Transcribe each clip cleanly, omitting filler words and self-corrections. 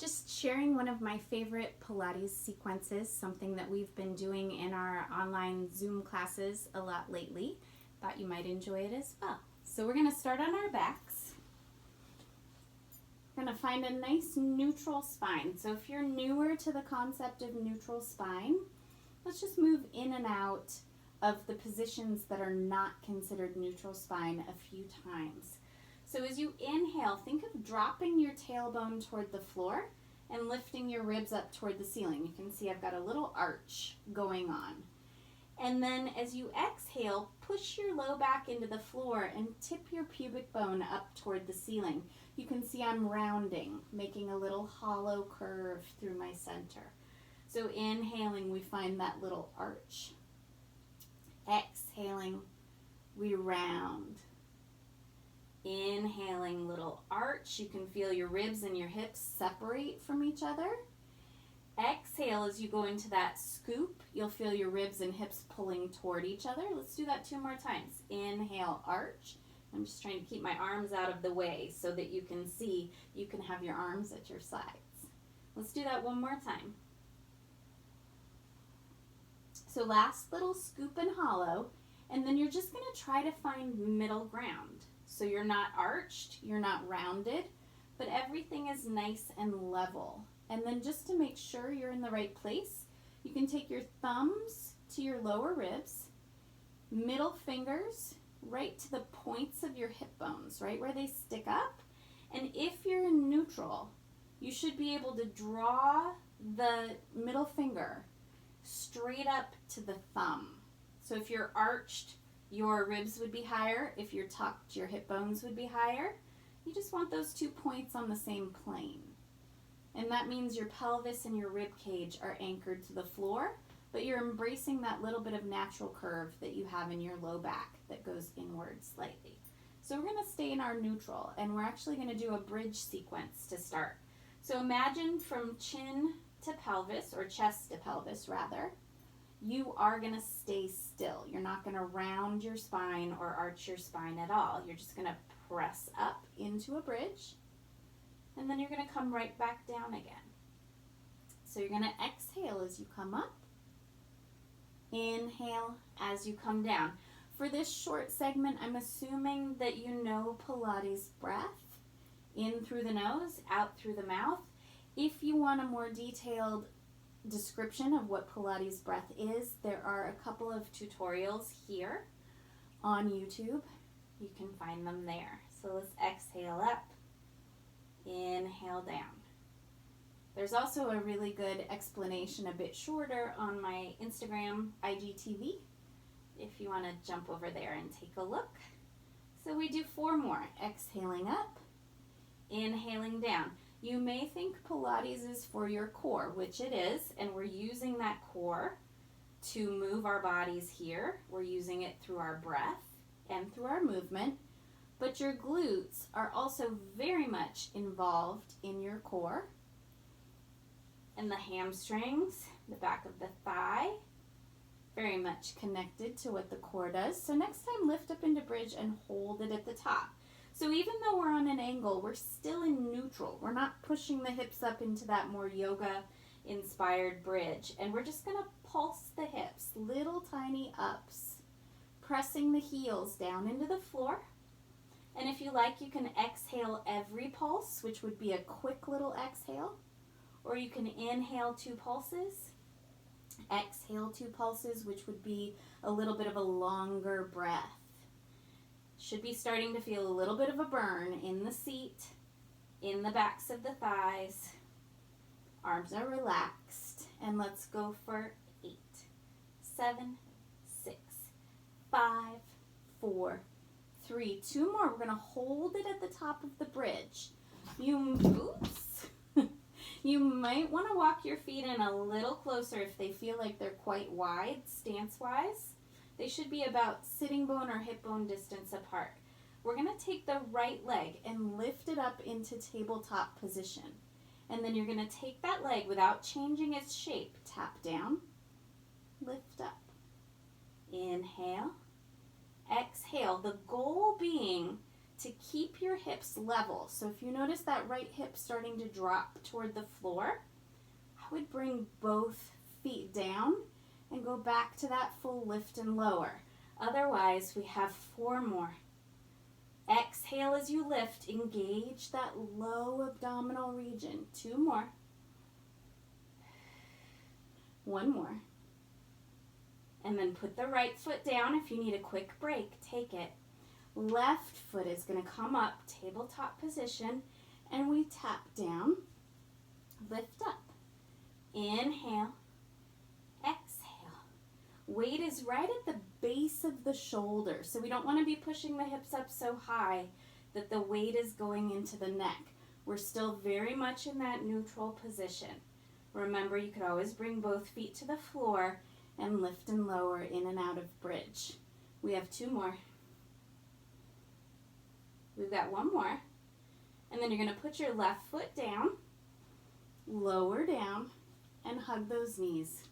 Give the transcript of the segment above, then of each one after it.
Just sharing one of my favorite Pilates sequences, something that we've been doing in our online Zoom classes a lot lately. Thought you might enjoy it as well. So we're going to start on our backs. We're going to find a nice neutral spine. So if you're newer to the concept of neutral spine, let's just move in and out of the positions that are not considered neutral spine a few times. So as you inhale, think of dropping your tailbone toward the floor and lifting your ribs up toward the ceiling. You can see I've got a little arch going on. And then as you exhale, push your low back into the floor and tip your pubic bone up toward the ceiling. You can see I'm rounding, making a little hollow curve through my center. So inhaling, we find that little arch. Exhaling, we round. Inhaling, little arch. You can feel your ribs and your hips separate from each other. Exhale, as you go into that scoop, you'll feel your ribs and hips pulling toward each other. Let's do that 2 more times. Inhale, arch. I'm just trying to keep my arms out of the way so that you can see you can have your arms at your sides. Let's do that 1 more time. So last little scoop and hollow, and then you're just going to try to find middle ground. So you're not arched, you're not rounded, but everything is nice and level. And then just to make sure you're in the right place, you can take your thumbs to your lower ribs, middle fingers right to the points of your hip bones, right where they stick up. And if you're in neutral, you should be able to draw the middle finger straight up to the thumb. So if you're arched, your ribs would be higher. If you're tucked, your hip bones would be higher. You just want those 2 points on the same plane. And that means your pelvis and your rib cage are anchored to the floor, but you're embracing that little bit of natural curve that you have in your low back that goes inward slightly. So we're going to stay in our neutral, and we're actually going to do a bridge sequence to start. So imagine from chin to pelvis, or chest to pelvis rather, you are going to stay still. You're not going to round your spine or arch your spine at all. You're just going to press up into a bridge, and then you're going to come right back down again. So you're going to exhale as you come up, inhale as you come down. For this short segment, I'm assuming that you know Pilates breath, in through the nose, out through the mouth. If you want a more detailed description of what Pilates breath is, there are a couple of tutorials here on YouTube. You can find them there. So let's exhale up, inhale down. There's also a really good explanation, a bit shorter, on my Instagram IGTV if you want to jump over there and take a look. So we do 4 more. Exhaling up, inhaling down. You may think Pilates is for your core, which it is, and we're using that core to move our bodies here. We're using it through our breath and through our movement, but your glutes are also very much involved in your core, and the hamstrings, the back of the thigh, very much connected to what the core does. So next time, lift up into bridge and hold it at the top. So even though we're on an angle, we're still in neutral. We're not pushing the hips up into that more yoga-inspired bridge. And we're just going to pulse the hips, little tiny ups, pressing the heels down into the floor. And if you like, you can exhale every pulse, which would be a quick little exhale. Or you can inhale 2 pulses, exhale 2 pulses, which would be a little bit of a longer breath. Should be starting to feel a little bit of a burn in the seat, in the backs of the thighs. Arms are relaxed. And let's go for 8, 7, 6, 5, 4, 3. 2 more. We're going to hold it at the top of the bridge. You might want to walk your feet in a little closer if they feel like they're quite wide stance-wise. They should be about sitting bone or hip bone distance apart. We're going to take the right leg and lift it up into tabletop position. And then you're going to take that leg without changing its shape. Tap down, lift up. Inhale, exhale. The goal being to keep your hips level. So if you notice that right hip starting to drop toward the floor, I would bring both feet down and go back to that full lift and lower. Otherwise, we have 4 more. Exhale as you lift, engage that low abdominal region. 2 more. 1 more. And then put the right foot down. If you need a quick break, take it. Left foot is going to come up, tabletop position, and we tap down, lift up. Inhale, exhale. Weight is right at the base of the shoulder, so we don't want to be pushing the hips up so high that the weight is going into the neck. We're still very much in that neutral position. Remember, you could always bring both feet to the floor and lift and lower in and out of bridge. We have 2 more. We've got 1 more. And then you're going to put your left foot down, lower down, and hug those knees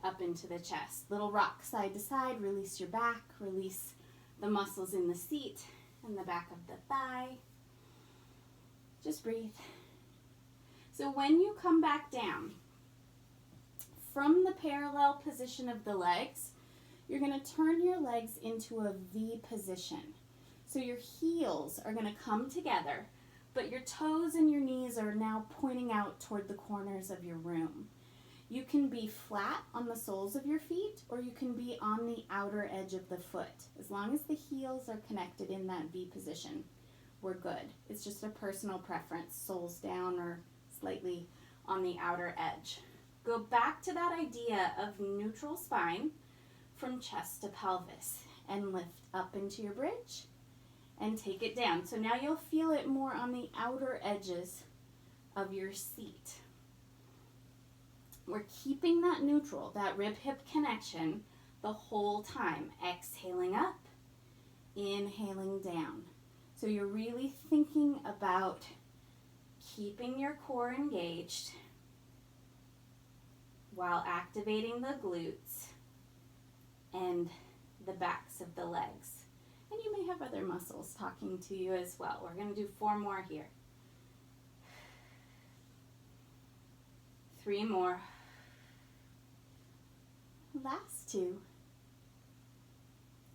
up into the chest. Little rock side to side, release your back, release the muscles in the seat and the back of the thigh. Just breathe. So when you come back down, from the parallel position of the legs, you're going to turn your legs into a V position. So your heels are going to come together, but your toes and your knees are now pointing out toward the corners of your room. You can be flat on the soles of your feet, or you can be on the outer edge of the foot. As long as the heels are connected in that V position, we're good. It's just a personal preference, soles down or slightly on the outer edge. Go back to that idea of neutral spine from chest to pelvis and lift up into your bridge and take it down. So now you'll feel it more on the outer edges of your seat. We're keeping that neutral, that rib-hip connection the whole time. Exhaling up, inhaling down. So you're really thinking about keeping your core engaged while activating the glutes and the backs of the legs. And you may have other muscles talking to you as well. We're going to do 4 more here. 3 more. Last 2.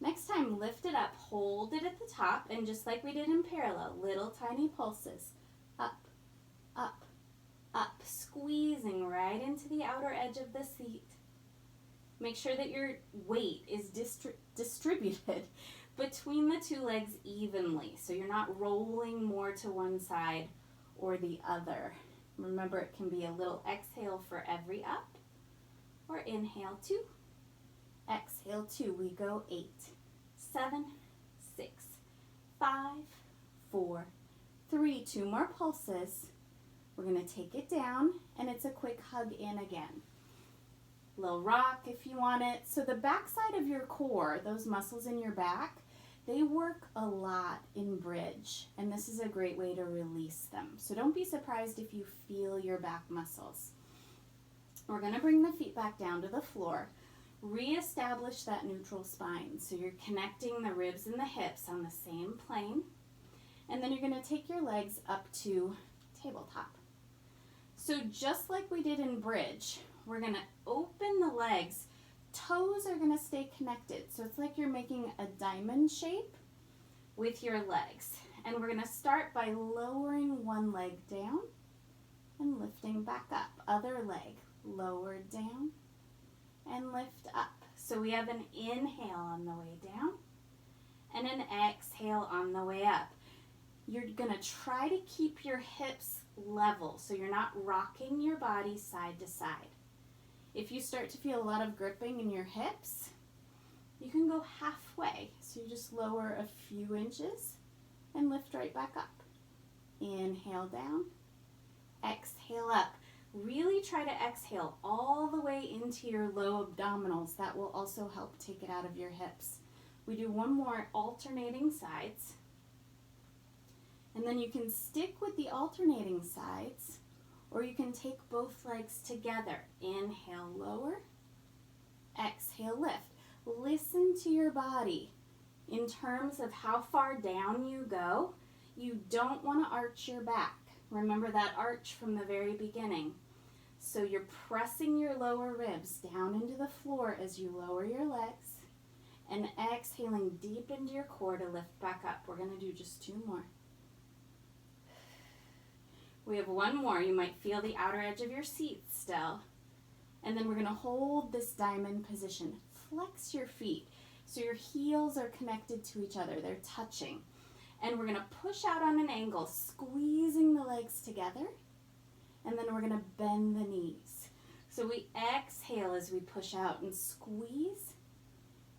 Next time, lift it up, hold it at the top, and just like we did in parallel, little tiny pulses. Up, up, up, squeezing right into the outer edge of the seat. Make sure that your weight is distributed between the 2 legs evenly, so you're not rolling more to one side or the other. Remember, it can be a little exhale for every up, or inhale 2, exhale 2. We go 8, 7, 6, 5, 4, 3. 2 more pulses. We're going to take it down, and it's a quick hug in again. Little rock if you want it. So the back side of your core, those muscles in your back, they work a lot in bridge, and this is a great way to release them. So don't be surprised if you feel your back muscles. We're going to bring the feet back down to the floor. Reestablish that neutral spine. So you're connecting the ribs and the hips on the same plane. And then you're going to take your legs up to tabletop. So just like we did in bridge, we're going to open the legs. Toes are going to stay connected. So it's like you're making a diamond shape with your legs. And we're going to start by lowering one leg down and lifting back up. Other leg, lower down and lift up. So we have an inhale on the way down and an exhale on the way up. You're going to try to keep your hips level so you're not rocking your body side to side. If you start to feel a lot of gripping in your hips, you can go halfway. So you just lower a few inches and lift right back up. Inhale down, exhale up. Really try to exhale all the way into your low abdominals. That will also help take it out of your hips. We do 1 more alternating sides. And then you can stick with the alternating sides, or you can take both legs together. Inhale, lower. Exhale, lift. Listen to your body. In terms of how far down you go, you don't want to arch your back. Remember that arch from the very beginning. So you're pressing your lower ribs down into the floor as you lower your legs and exhaling deep into your core to lift back up. We're going to do just 2 more. We have 1 more. You might feel the outer edge of your seat still. And then we're going to hold this diamond position. Flex your feet so your heels are connected to each other. They're touching. And we're going to push out on an angle, squeezing the legs together. And then we're going to bend the knees. So we exhale as we push out and squeeze.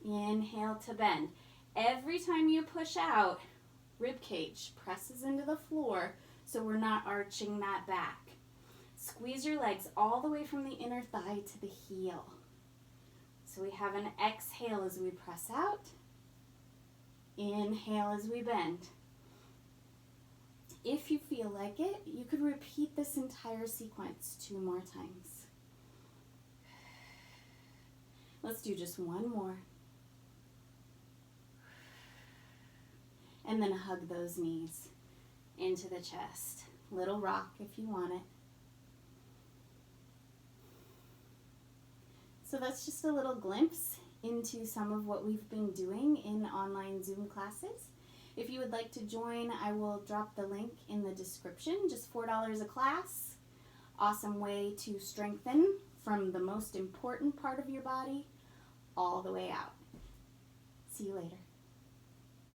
Inhale to bend. Every time you push out, rib cage presses into the floor so we're not arching that back. Squeeze your legs all the way from the inner thigh to the heel. So we have an exhale as we press out. Inhale as we bend. If you feel like it, you could repeat this entire sequence 2 more times. Let's do just 1 more. And then hug those knees into the chest. Little rock if you want it. So that's just a little glimpse into some of what we've been doing in online Zoom classes. If you would like to join, I will drop the link in the description. Just $4 a class. Awesome way to strengthen from the most important part of your body all the way out. See you later.